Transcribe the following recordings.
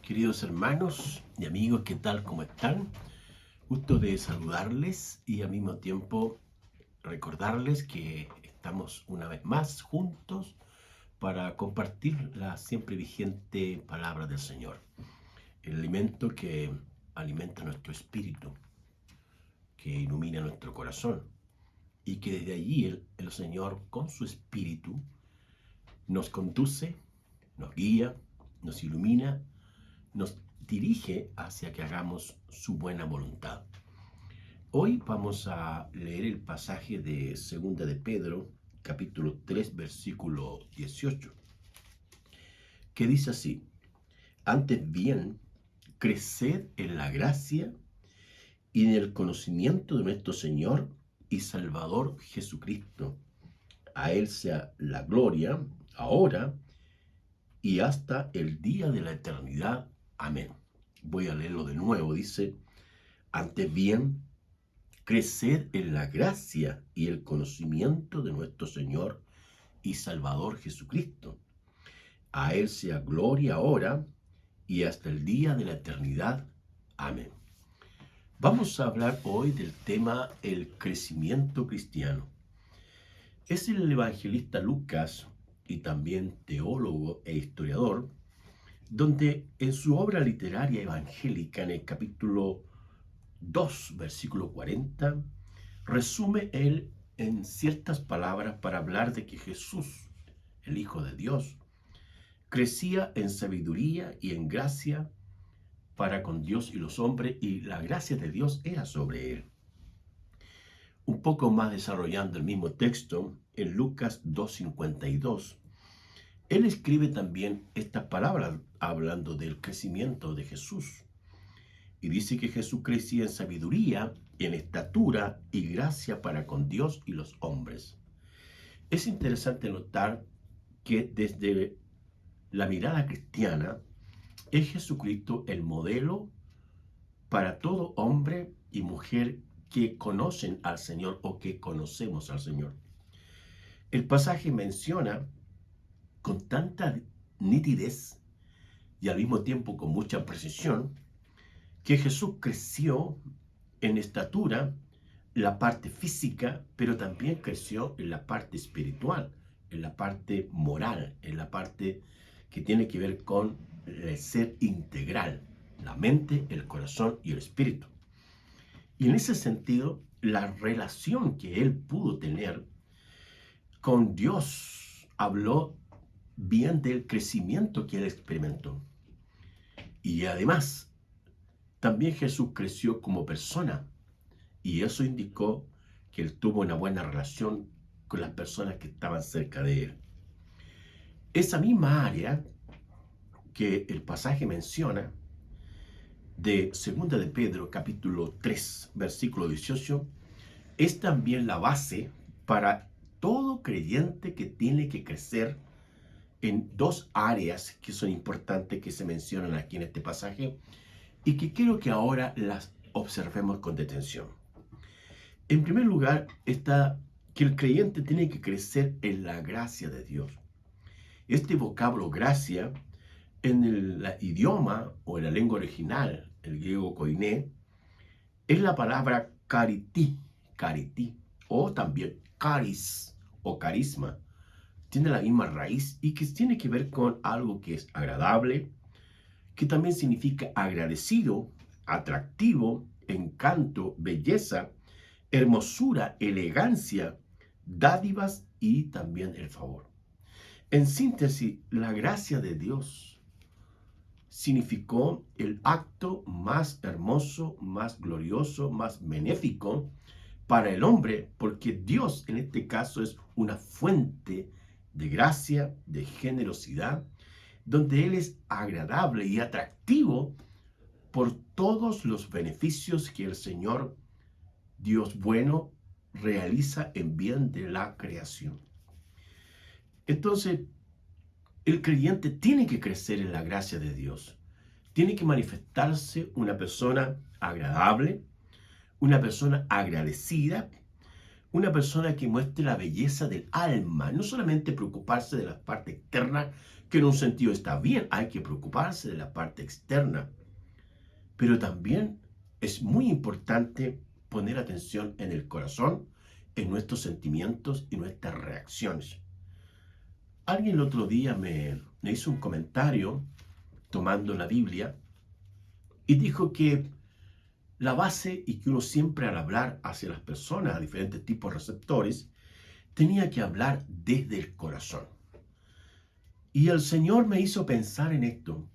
Queridos hermanos y amigos, ¿qué tal? ¿Cómo están? Gusto de saludarles y al mismo tiempo recordarles que estamos una vez más juntos para compartir la siempre vigente palabra del Señor. El alimento que alimenta nuestro espíritu, que ilumina nuestro corazón y que desde allí el Señor con su espíritu nos conduce, nos guía, nos ilumina, nos dirige hacia que hagamos su buena voluntad. Hoy vamos a leer el pasaje de Segunda de Pedro, capítulo 3, versículo 18, que dice así: Antes bien, creced en la gracia y en el conocimiento de nuestro Señor y Salvador Jesucristo. A Él sea la gloria, ahora y hasta el día de la eternidad. Amén. Voy a leerlo de nuevo. Dice: Antes bien, creced en la gracia y el conocimiento de nuestro Señor y Salvador Jesucristo. A Él sea gloria ahora y hasta el día de la eternidad. Amén. Vamos a hablar hoy del tema el crecimiento cristiano. Es el evangelista Lucas, y también teólogo e historiador, donde en su obra literaria evangélica, en el capítulo 2, versículo 40, resume él en ciertas palabras para hablar de que Jesús, el Hijo de Dios, crecía en sabiduría y en gracia para con Dios y los hombres, y la gracia de Dios era sobre él. Un poco más desarrollando el mismo texto, en Lucas 2:52, él escribe también estas palabras hablando del crecimiento de Jesús. Y dice que Jesús crecía en sabiduría, en estatura y gracia para con Dios y los hombres. Es interesante notar que desde la mirada cristiana es Jesucristo el modelo para todo hombre y mujer que conocen al Señor o que conocemos al Señor. El pasaje menciona con tanta nitidez y al mismo tiempo con mucha precisión que Jesús creció en estatura, la parte física, pero también creció en la parte espiritual, en la parte moral, en la parte que tiene que ver con el ser integral, la mente, el corazón y el espíritu. Y en ese sentido, la relación que él pudo tener con Dios habló bien del crecimiento que él experimentó. Y además, también Jesús creció como persona, y eso indicó que él tuvo una buena relación con las personas que estaban cerca de él. Esa misma área que el pasaje menciona de 2 de Pedro, capítulo 3, versículo 18, es también la base para todo creyente que tiene que crecer en dos áreas que son importantes que se mencionan aquí en este pasaje y que quiero que ahora las observemos con detención. En primer lugar, está que el creyente tiene que crecer en la gracia de Dios. Este vocablo gracia, en el idioma o en la lengua original, el griego koiné, es la palabra cariti, o también caris o carisma. Tiene la misma raíz y que tiene que ver con algo que es agradable, que también significa agradecido, atractivo, encanto, belleza, hermosura, elegancia, dádivas y también el favor. En síntesis, la gracia de Dios significó el acto más hermoso, más glorioso, más benéfico para el hombre, porque Dios en este caso es una fuente de gracia, de generosidad, donde Él es agradable y atractivo por todos los beneficios que el Señor, Dios bueno, realiza en bien de la creación. Entonces, el creyente tiene que crecer en la gracia de Dios. Tiene que manifestarse una persona agradable, una persona agradecida, una persona que muestre la belleza del alma, no solamente preocuparse de la parte externa, que en un sentido está bien, hay que preocuparse de la parte externa, pero también es muy importante poner atención en el corazón, en nuestros sentimientos y nuestras reacciones. Alguien el otro día me hizo un comentario tomando la Biblia y dijo que la base y que uno siempre al hablar hacia las personas, a diferentes tipos de receptores, tenía que hablar desde el corazón. Y el Señor me hizo pensar en esto.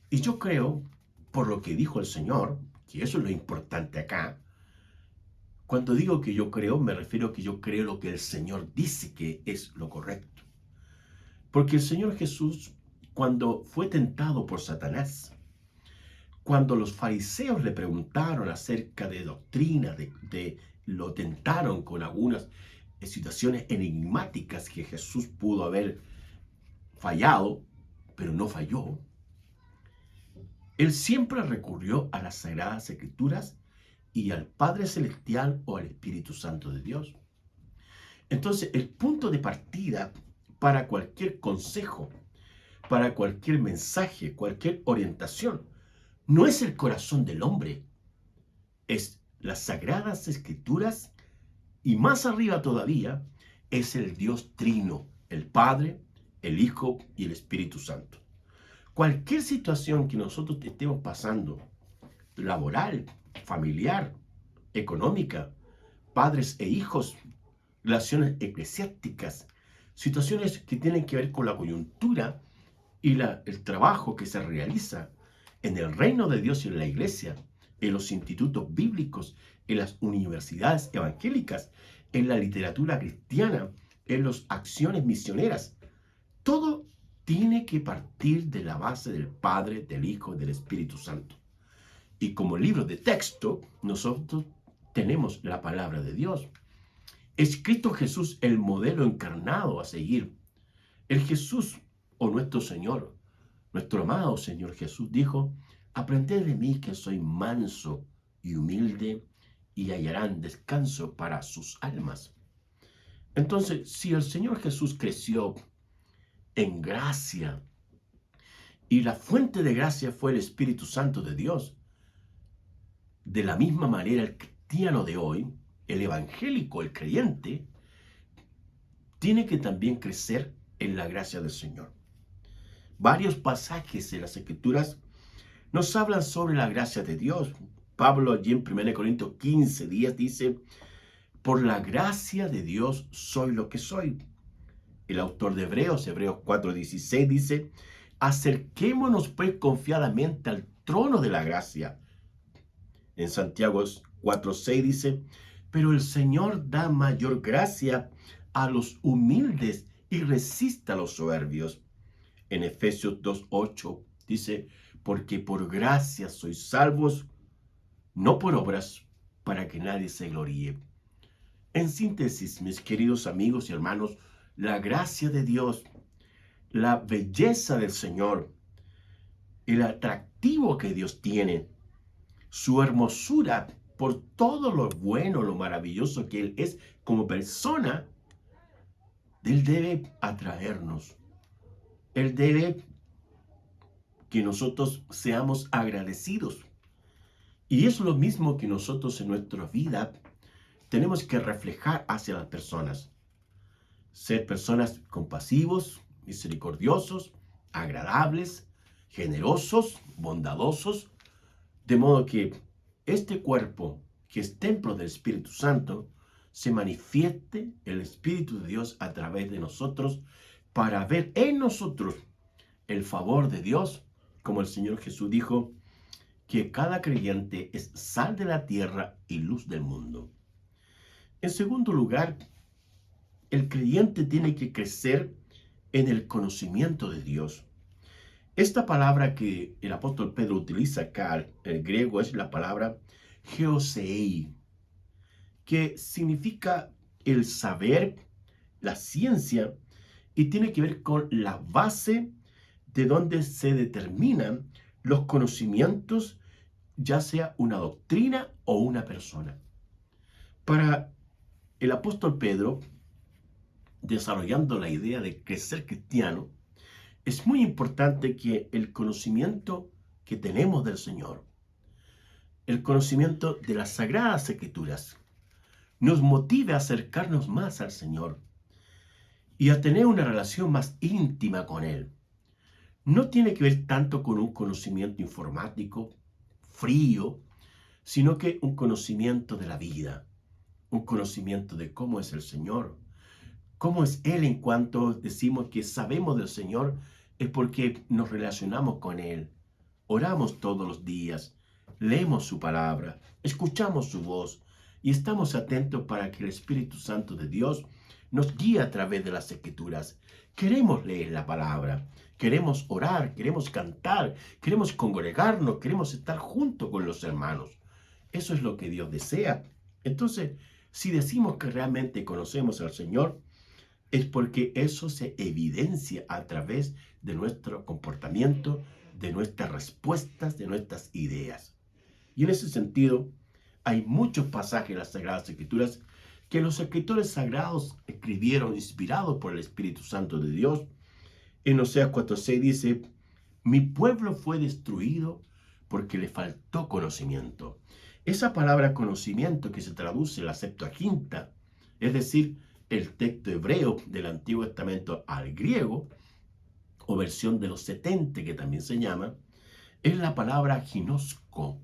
Y yo creo, por lo que dijo el Señor, que eso es lo importante acá. Cuando digo que yo creo, me refiero a que yo creo lo que el Señor dice que es lo correcto. Porque el Señor Jesús, cuando fue tentado por Satanás, cuando los fariseos le preguntaron acerca de doctrina, lo tentaron con algunas situaciones enigmáticas que Jesús pudo haber fallado, pero no falló. Él siempre recurrió a las Sagradas Escrituras y al Padre Celestial o al Espíritu Santo de Dios. Entonces, el punto de partida para cualquier consejo, para cualquier mensaje, cualquier orientación, no es el corazón del hombre, es las Sagradas Escrituras y más arriba todavía es el Dios Trino, el Padre, el Hijo y el Espíritu Santo. Cualquier situación que nosotros estemos pasando, laboral, familiar, económica, padres e hijos, relaciones eclesiásticas, situaciones que tienen que ver con la coyuntura y el trabajo que se realiza en el reino de Dios y en la iglesia, en los institutos bíblicos, en las universidades evangélicas, en la literatura cristiana, en las acciones misioneras. Todo tiene que partir de la base del Padre, del Hijo y del Espíritu Santo. Y como libro de texto, nosotros tenemos la palabra de Dios. Es Cristo Jesús el modelo encarnado a seguir. El Jesús, o nuestro Señor, nuestro amado Señor Jesús dijo: aprended de mí que soy manso y humilde, y hallarán descanso para sus almas. Entonces, si el Señor Jesús creció en gracia, y la fuente de gracia fue el Espíritu Santo de Dios, de la misma manera el cristiano de hoy, el evangélico, el creyente, tiene que también crecer en la gracia del Señor. Varios pasajes en las Escrituras nos hablan sobre la gracia de Dios. Pablo allí en 1 Corintios 15:10 dice: por la gracia de Dios soy lo que soy. El autor de Hebreos 4:16 dice: acerquémonos pues confiadamente al trono de la gracia. En Santiago 4:6 dice: pero el Señor da mayor gracia a los humildes y resiste a los soberbios. En Efesios 2:8 dice: porque por gracia sois salvos, no por obras, para que nadie se gloríe. En síntesis, mis queridos amigos y hermanos, la gracia de Dios, la belleza del Señor, el atractivo que Dios tiene, su hermosura por todo lo bueno, lo maravilloso que Él es como persona, Él debe atraernos. Él debe que nosotros seamos agradecidos. Y es lo mismo que nosotros en nuestra vida tenemos que reflejar hacia las personas. Ser personas compasivos, misericordiosos, agradables, generosos, bondadosos, de modo que este cuerpo, que es templo del Espíritu Santo, se manifieste el Espíritu de Dios a través de nosotros para ver en nosotros el favor de Dios, como el Señor Jesús dijo, que cada creyente es sal de la tierra y luz del mundo. En segundo lugar, el creyente tiene que crecer en el conocimiento de Dios. Esta palabra que el apóstol Pedro utiliza acá, en griego, es la palabra geosei, que significa el saber, la ciencia, y tiene que ver con la base de donde se determinan los conocimientos, ya sea una doctrina o una persona. Para el apóstol Pedro, desarrollando la idea de crecer cristiano, es muy importante que el conocimiento que tenemos del Señor, el conocimiento de las Sagradas Escrituras, nos motive a acercarnos más al Señor y a tener una relación más íntima con Él. No tiene que ver tanto con un conocimiento informático frío, sino que un conocimiento de la vida, un conocimiento de cómo es el Señor, cómo es Él. En cuanto decimos que sabemos del Señor, es porque nos relacionamos con Él, oramos todos los días, leemos su palabra, escuchamos su voz y estamos atentos para que el Espíritu Santo de Dios nos guíe a través de las Escrituras. Queremos leer la palabra, queremos orar, queremos cantar, queremos congregarnos, queremos estar junto con los hermanos. Eso es lo que Dios desea. Entonces, si decimos que realmente conocemos al Señor, es porque eso se evidencia a través de nuestro comportamiento, de nuestras respuestas, de nuestras ideas. Y en ese sentido, hay muchos pasajes en las Sagradas Escrituras que los escritores sagrados escribieron inspirados por el Espíritu Santo de Dios. En Oseas 4:6 dice: mi pueblo fue destruido porque le faltó conocimiento. Esa palabra conocimiento, que se traduce en la Septuaginta, es decir, el texto hebreo del Antiguo Testamento al griego, o versión de los 70 que también se llama, es la palabra ginosko,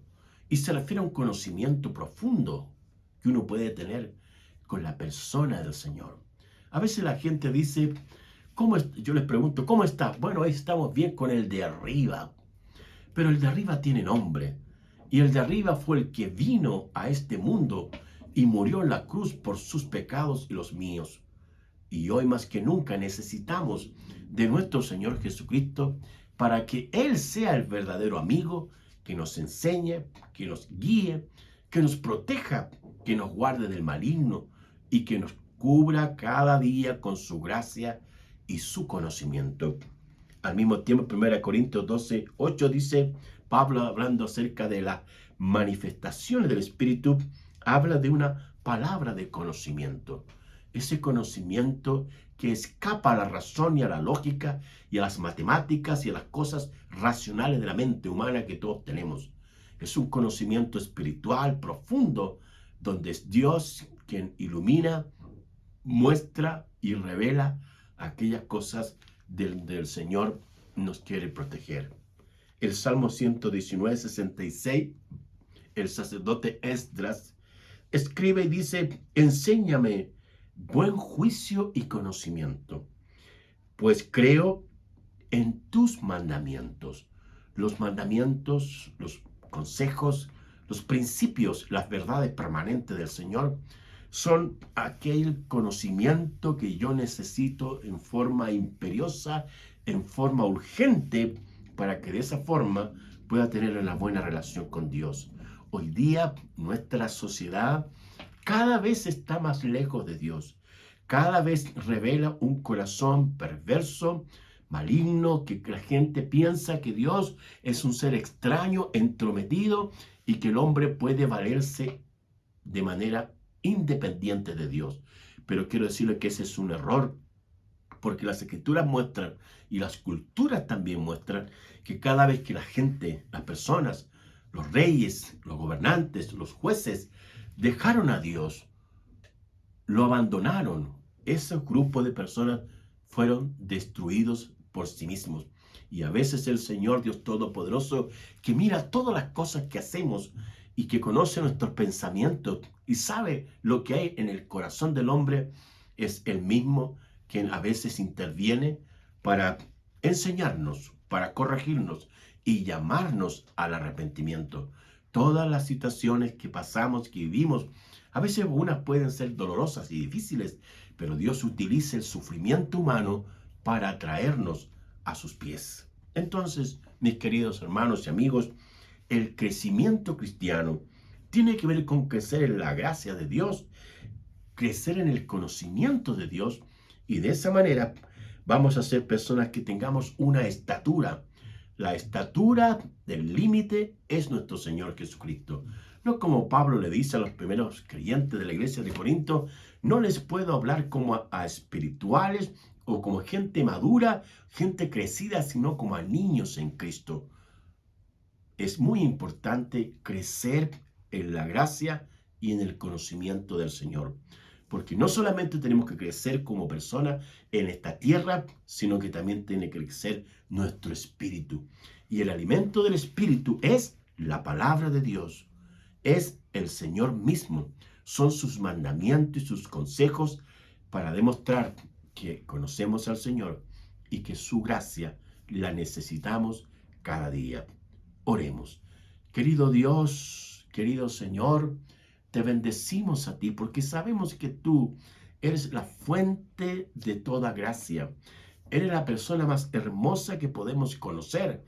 y se refiere a un conocimiento profundo que uno puede tener con la persona del Señor. A veces la gente dice, yo les pregunto, ¿cómo está? Bueno, ahí estamos bien con el de arriba. Pero el de arriba tiene nombre. Y el de arriba fue el que vino a este mundo y murió en la cruz por sus pecados y los míos. Y hoy más que nunca necesitamos de nuestro Señor Jesucristo para que Él sea el verdadero amigo que nos enseñe, que nos guíe, que nos proteja, que nos guarde del maligno y que nos cubra cada día con su gracia y su conocimiento. Al mismo tiempo, 1 Corintios 12:8 dice, Pablo, hablando acerca de las manifestaciones del Espíritu, habla de una palabra de conocimiento. Ese conocimiento que escapa a la razón y a la lógica y a las matemáticas y a las cosas racionales de la mente humana que todos tenemos. Es un conocimiento espiritual profundo, donde es Dios quien ilumina, muestra y revela aquellas cosas del Señor nos quiere proteger. El Salmo 119:66, el sacerdote Esdras escribe y dice, enséñame buen juicio y conocimiento, pues creo en tus mandamientos. Los mandamientos, los consejos, los principios, las verdades permanentes del Señor son aquel conocimiento que yo necesito en forma imperiosa, en forma urgente, para que de esa forma pueda tener una buena relación con Dios. Hoy día nuestra sociedad cada vez está más lejos de Dios. Cada vez revela un corazón perverso, maligno, que la gente piensa que Dios es un ser extraño, entrometido, y que el hombre puede valerse de manera independiente de Dios. Pero quiero decirle que ese es un error, porque las escrituras muestran y las culturas también muestran que cada vez que la gente, las personas, los reyes, los gobernantes, los jueces dejaron a Dios, lo abandonaron, esos grupos de personas fueron destruidos por sí mismos. Y a veces el Señor Dios Todopoderoso, que mira todas las cosas que hacemos y que conoce nuestros pensamientos y sabe lo que hay en el corazón del hombre, es el mismo que a veces interviene para enseñarnos, para corregirnos y llamarnos al arrepentimiento. Todas las situaciones que pasamos, que vivimos, a veces unas pueden ser dolorosas y difíciles, pero Dios utiliza el sufrimiento humano para atraernos a sus pies. Entonces, mis queridos hermanos y amigos, el crecimiento cristiano tiene que ver con crecer en la gracia de Dios, crecer en el conocimiento de Dios, y de esa manera vamos a ser personas que tengamos una estatura. La estatura del límite es nuestro Señor Jesucristo. No como Pablo le dice a los primeros creyentes de la iglesia de Corinto, no les puedo hablar como a espirituales o como gente madura, gente crecida, sino como a niños en Cristo. Es muy importante crecer en la gracia y en el conocimiento del Señor. Porque no solamente tenemos que crecer como personas en esta tierra, sino que también tiene que crecer nuestro espíritu. Y el alimento del espíritu es la palabra de Dios, es el Señor mismo, son sus mandamientos y sus consejos para demostrar que conocemos al Señor y que su gracia la necesitamos cada día. Oremos. Querido Dios, querido Señor, te bendecimos a ti porque sabemos que tú eres la fuente de toda gracia. Eres la persona más hermosa que podemos conocer.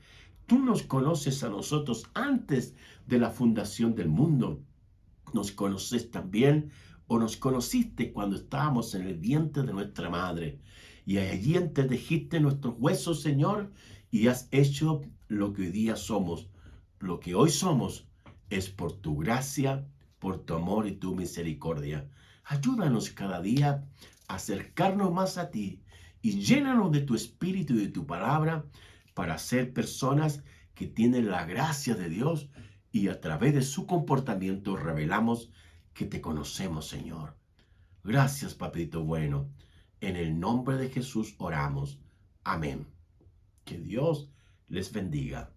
Tú nos conoces a nosotros antes de la fundación del mundo. Nos conoces también o nos conociste cuando estábamos en el vientre de nuestra madre. Y allí entretejiste nuestros huesos, Señor, y has hecho lo que hoy día somos. Lo que hoy somos es por tu gracia, por tu amor y tu misericordia. Ayúdanos cada día a acercarnos más a ti y llénanos de tu espíritu y de tu palabra para ser personas que tienen la gracia de Dios y a través de su comportamiento revelamos que te conocemos, Señor. Gracias, Papito bueno. En el nombre de Jesús oramos. Amén. Que Dios les bendiga.